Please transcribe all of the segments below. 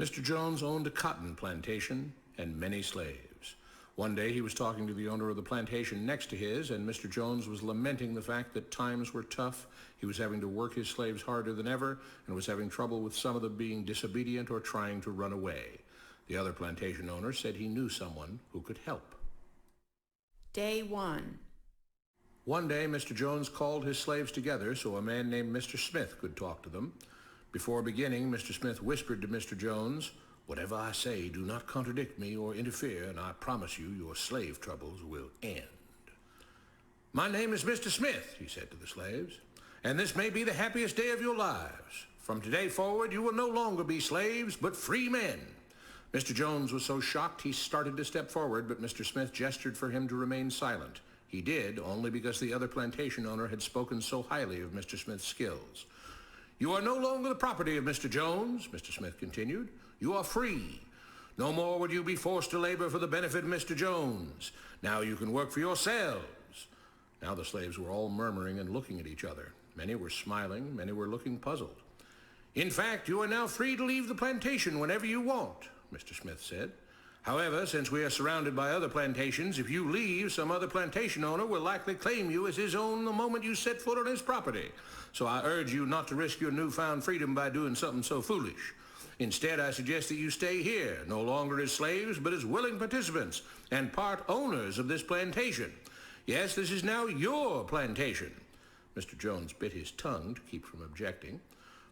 Mr. Jones owned a cotton plantation and many slaves. One day he was talking to the owner of the plantation next to his, and Mr. Jones was lamenting the fact that times were tough. He was having to work his slaves harder than ever and was having trouble with some of them being disobedient or trying to run away. The other plantation owner said he knew someone who could help. Day 1. One day, Mr. Jones called his slaves together so a man named Mr. Smith could talk to them. Before beginning, Mr. Smith whispered to Mr. Jones, "Whatever I say, do not contradict me or interfere, and I promise you your slave troubles will end." "My name is Mr. Smith," he said to the slaves, "and this may be the happiest day of your lives. From today forward, you will no longer be slaves, but free men." Mr. Jones was so shocked he started to step forward, but Mr. Smith gestured for him to remain silent. He did, only because the other plantation owner had spoken so highly of Mr. Smith's skills. "You are no longer the property of Mr. Jones," Mr. Smith continued. "You are free. No more would you be forced to labor for the benefit of Mr. Jones. Now you can work for yourselves." Now the slaves were all murmuring and looking at each other. Many were smiling, many were looking puzzled. "In fact, you are now free to leave the plantation whenever you want," Mr. Smith said. "However, since we are surrounded by other plantations, if you leave, some other plantation owner will likely claim you as his own the moment you set foot on his property. So I urge you not to risk your newfound freedom by doing something so foolish. Instead, I suggest that you stay here, no longer as slaves, but as willing participants and part owners of this plantation. Yes, this is now your plantation." Mr. Jones bit his tongue to keep from objecting.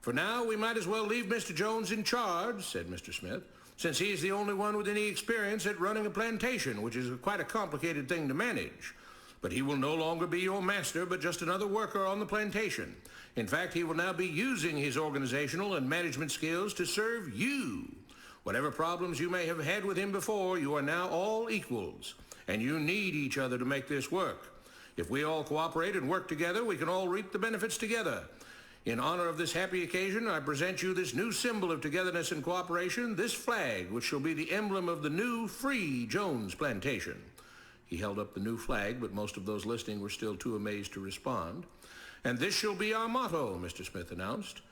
"For now, we might as well leave Mr. Jones in charge," said Mr. Smith, "since he is the only one with any experience at running a plantation, which is quite a complicated thing to manage. But he will no longer be your master, but just another worker on the plantation. In fact, he will now be using his organizational and management skills to serve you. Whatever problems you may have had with him before, you are now all equals, and you need each other to make this work. If we all cooperate and work together, we can all reap the benefits together. In honor of this happy occasion, I present you this new symbol of togetherness and cooperation, this flag, which shall be the emblem of the new, free Jones plantation." He held up the new flag, but most of those listening were still too amazed to respond. "And this shall be our motto," Mr. Smith announced.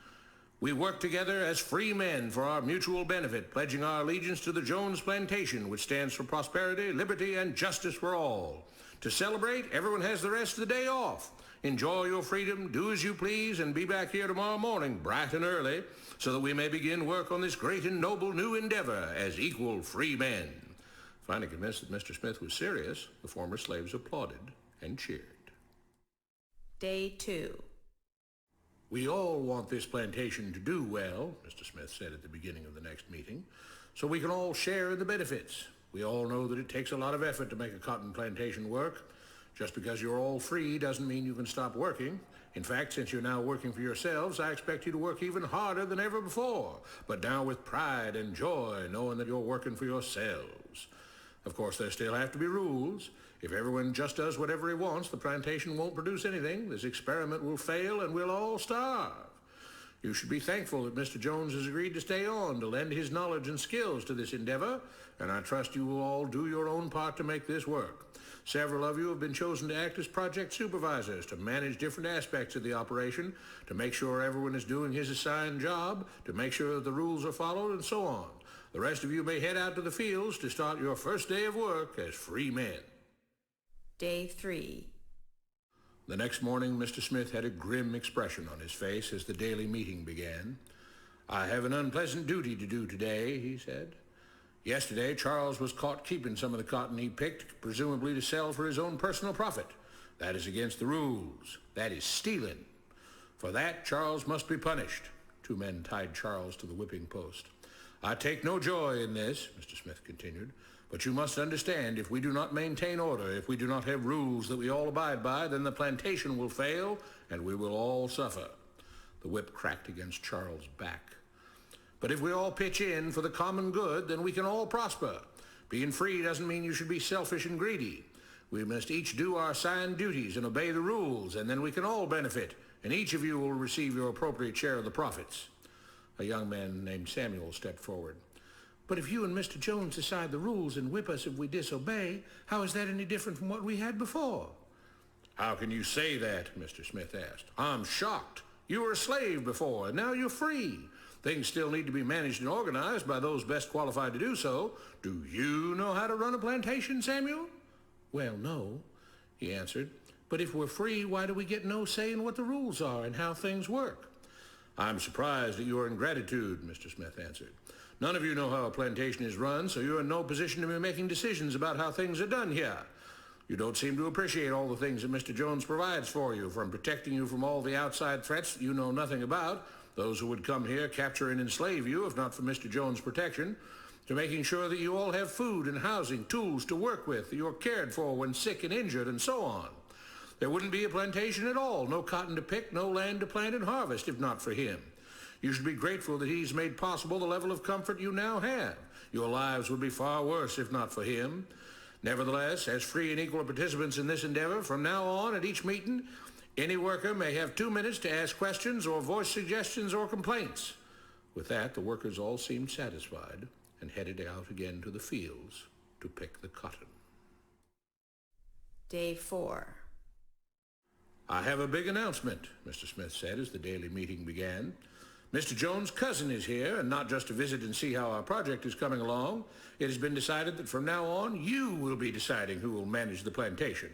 "We work together as free men for our mutual benefit, pledging our allegiance to the Jones plantation, which stands for prosperity, liberty, and justice for all. To celebrate, everyone has the rest of the day off. Enjoy your freedom, do as you please, and be back here tomorrow morning, bright and early, so that we may begin work on this great and noble new endeavor as equal free men." Finally convinced that Mr. Smith was serious, the former slaves applauded and cheered. Day 2. "We all want this plantation to do well," Mr. Smith said at the beginning of the next meeting, "so we can all share in the benefits. We all know that it takes a lot of effort to make a cotton plantation work. Just because you're all free doesn't mean you can stop working. In fact, since you're now working for yourselves, I expect you to work even harder than ever before, but now with pride and joy, knowing that you're working for yourselves. Of course, there still have to be rules. If everyone just does whatever he wants, the plantation won't produce anything. This experiment will fail and we'll all starve. You should be thankful that Mr. Jones has agreed to stay on to lend his knowledge and skills to this endeavor, and I trust you will all do your own part to make this work. Several of you have been chosen to act as project supervisors to manage different aspects of the operation, to make sure everyone is doing his assigned job, to make sure that the rules are followed, and so on. The rest of you may head out to the fields to start your first day of work as free men." Day 3. The next morning, Mr. Smith had a grim expression on his face as the daily meeting began. "I have an unpleasant duty to do today," he said. "Yesterday, Charles was caught keeping some of the cotton he picked, presumably to sell for his own personal profit. That is against the rules. That is stealing. For that, Charles must be punished." Two men tied Charles to the whipping post. "I take no joy in this," Mr. Smith continued, "but you must understand, if we do not maintain order, if we do not have rules that we all abide by, then the plantation will fail and we will all suffer." The whip cracked against Charles' back. "But if we all pitch in for the common good, then we can all prosper. Being free doesn't mean you should be selfish and greedy. We must each do our assigned duties and obey the rules, and then we can all benefit, and each of you will receive your appropriate share of the profits." A young man named Samuel stepped forward. "But if you and Mr. Jones decide the rules and whip us if we disobey, how is that any different from what we had before?" "How can you say that?" Mr. Smith asked. "I'm shocked. You were a slave before, and now you're free. Things still need to be managed and organized by those best qualified to do so. Do you know how to run a plantation, Samuel? Well, no, he answered. But if we're free, why do we get no say in what the rules are and how things work? I'm surprised at your ingratitude, Mr. Smith answered. None of you know how a plantation is run, so you're in no position to be making decisions about how things are done here. You don't seem to appreciate all the things that Mr. Jones provides for you, from protecting you from all the outside threats that you know nothing about, those who would come here, capture and enslave you, if not for Mr. Jones' protection, to making sure that you all have food and housing, tools to work with, that you're cared for when sick and injured, and so on. There wouldn't be a plantation at all, no cotton to pick, no land to plant and harvest, if not for him. You should be grateful that he's made possible the level of comfort you now have. Your lives would be far worse if not for him. Nevertheless, as free and equal participants in this endeavor, from now on at each meeting, any worker may have 2 minutes to ask questions or voice suggestions or complaints. With that, the workers all seemed satisfied and headed out again to the fields to pick the cotton. Day 4. I have a big announcement, Mr. Smith said as the daily meeting began. Mr. Jones' cousin is here, and not just to visit and see how our project is coming along. It has been decided that from now on, you will be deciding who will manage the plantation.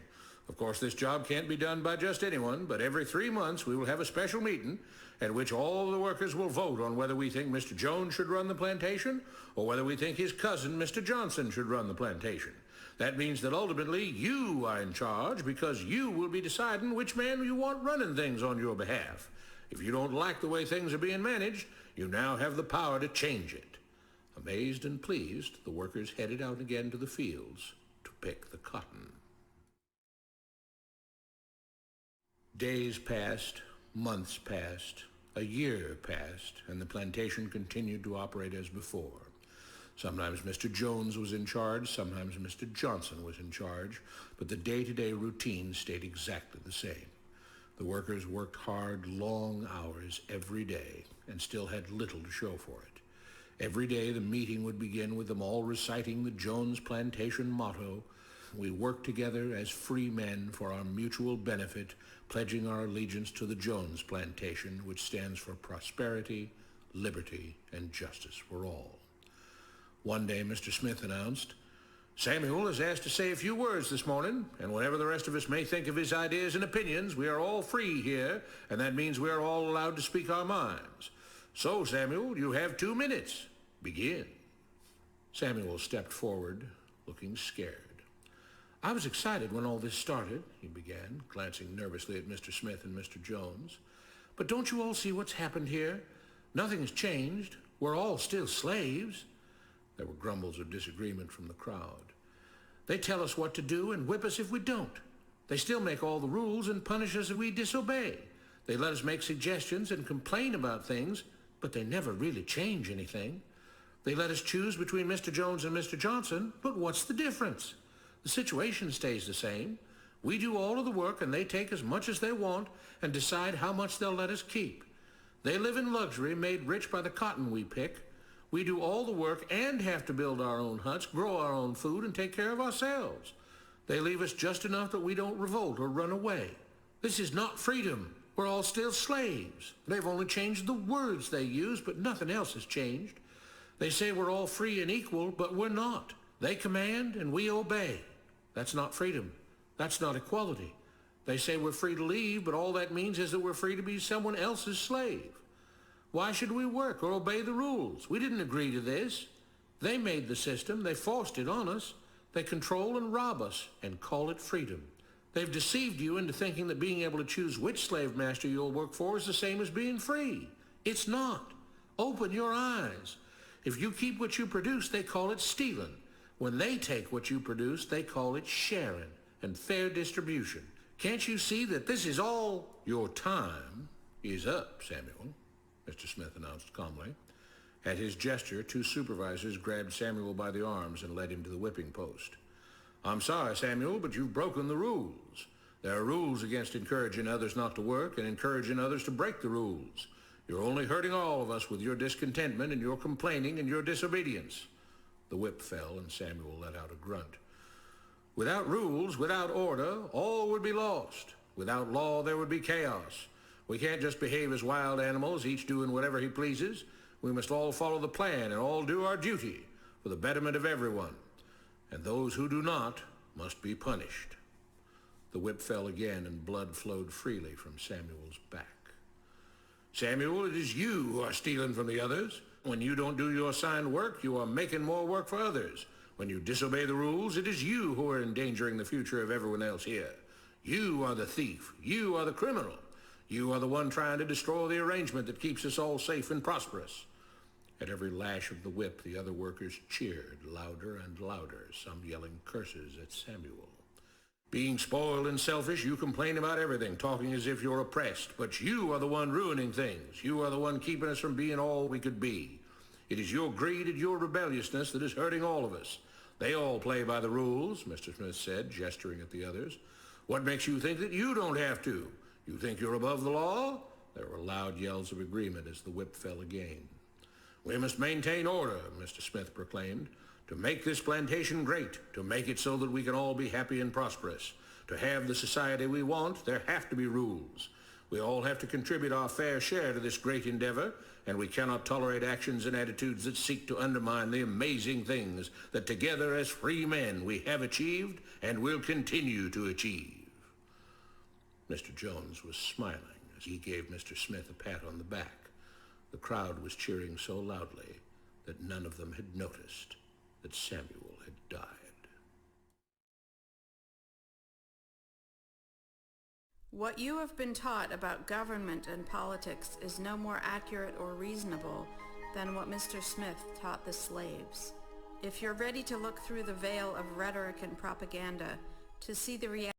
Of course, this job can't be done by just anyone, but every 3 months we will have a special meeting at which all the workers will vote on whether we think Mr. Jones should run the plantation or whether we think his cousin, Mr. Johnson, should run the plantation. That means that ultimately you are in charge because you will be deciding which man you want running things on your behalf. If you don't like the way things are being managed, you now have the power to change it. Amazed and pleased, the workers headed out again to the fields to pick the cotton. Days passed, months passed, a year passed, and the plantation continued to operate as before. Sometimes Mr. Jones was in charge, sometimes Mr. Johnson was in charge, but the day-to-day routine stayed exactly the same. The workers worked hard, long hours every day and still had little to show for it. Every day the meeting would begin with them all reciting the Jones Plantation motto, "We work together as free men for our mutual benefit, pledging our allegiance to the Jones Plantation, which stands for prosperity, liberty, and justice for all." One day Mr. Smith announced, "Samuel is asked to say a few words this morning, and whatever the rest of us may think of his ideas and opinions, we are all free here, and that means we are all allowed to speak our minds. So, Samuel, you have 2 minutes. Begin." Samuel stepped forward, looking scared. "I was excited when all this started," he began, glancing nervously at Mr. Smith and Mr. Jones. "But don't you all see what's happened here? Nothing has changed. We're all still slaves." There were grumbles of disagreement from the crowd. "They tell us what to do and whip us if we don't. They still make all the rules and punish us if we disobey. They let us make suggestions and complain about things, but they never really change anything. They let us choose between Mr. Jones and Mr. Johnson, but what's the difference? The situation stays the same. We do all of the work and they take as much as they want and decide how much they'll let us keep. They live in luxury, made rich by the cotton we pick. We do all the work and have to build our own huts, grow our own food, and take care of ourselves. They leave us just enough that we don't revolt or run away. This is not freedom. We're all still slaves. They've only changed the words they use, but nothing else has changed. They say we're all free and equal, but we're not. They command and we obey. That's not freedom. That's not equality. They say we're free to leave, but all that means is that we're free to be someone else's slave. Why should we work or obey the rules? We didn't agree to this. They made the system. They forced it on us. They control and rob us and call it freedom. They've deceived you into thinking that being able to choose which slave master you'll work for is the same as being free. It's not. Open your eyes. If you keep what you produce, they call it stealing. When they take what you produce, they call it sharing and fair distribution. Can't you see that this is all? Your time is up, Samuel, Mr. Smith announced calmly. At his gesture, 2 supervisors grabbed Samuel by the arms and led him to the whipping post. "I'm sorry, Samuel, but you've broken the rules. There are rules against encouraging others not to work and encouraging others to break the rules. You're only hurting all of us with your discontentment and your complaining and your disobedience." The whip fell and Samuel let out a grunt. "Without rules, without order, all would be lost. Without law, there would be chaos. We can't just behave as wild animals, each doing whatever he pleases. We must all follow the plan and all do our duty for the betterment of everyone, and those who do not must be punished. The whip fell again, and blood flowed freely from Samuel's back. Samuel, it is you who are stealing from the others. When you don't do your assigned work, you are making more work for others. When you disobey the rules, it is you who are endangering the future of everyone else here. You are the thief. You are the criminal. You are the one trying to destroy the arrangement that keeps us all safe and prosperous. At every lash of the whip, the other workers cheered louder and louder, some yelling curses at Samuel. Being spoiled and selfish, you complain about everything, talking as if you're oppressed. But you are the one ruining things. You are the one keeping us from being all we could be. It is your greed and your rebelliousness that is hurting all of us. They all play by the rules, Mr. Smith said, gesturing at the others. What makes you think that you don't have to? You think you're above the law? There were loud yells of agreement as the whip fell again. We must maintain order, Mr. Smith proclaimed, to make this plantation great, to make it so that we can all be happy and prosperous. To have the society we want, there have to be rules. We all have to contribute our fair share to this great endeavor, and we cannot tolerate actions and attitudes that seek to undermine the amazing things that together as free men we have achieved and will continue to achieve. Mr. Jones was smiling as he gave Mr. Smith a pat on the back. The crowd was cheering so loudly that none of them had noticed that Samuel had died. What you have been taught about government and politics is no more accurate or reasonable than what Mr. Smith taught the slaves. If you're ready to look through the veil of rhetoric and propaganda to see the reality